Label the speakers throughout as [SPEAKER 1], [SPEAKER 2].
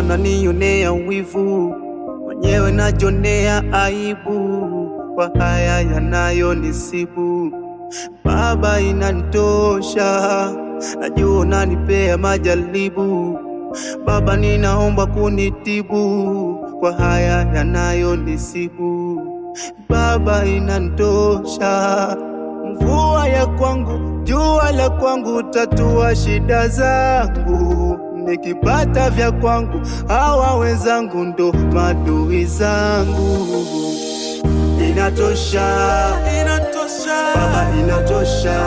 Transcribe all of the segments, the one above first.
[SPEAKER 1] wananionea wivu, mwenyewe najonea aibu kwa haya yanayonisibu. Baba, inanitosha, najua unanipea majaribu. Baba, ninaomba kunitibu kwa haya yanayonisibu. Baba, inanitosha, mvua ya kwangu, jua la kwangu, tatua shida zangu. Nikipata vya kwangu, hawa wenzangu ndo maadui zangu. Inatosha, inatosha Baba, inatosha,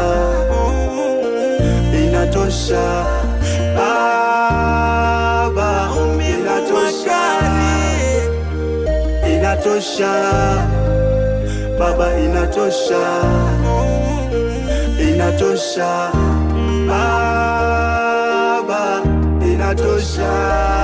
[SPEAKER 1] inatosha Baba, inatosha, inatosha Baba, inatosha, inatosha Baba, inatosha.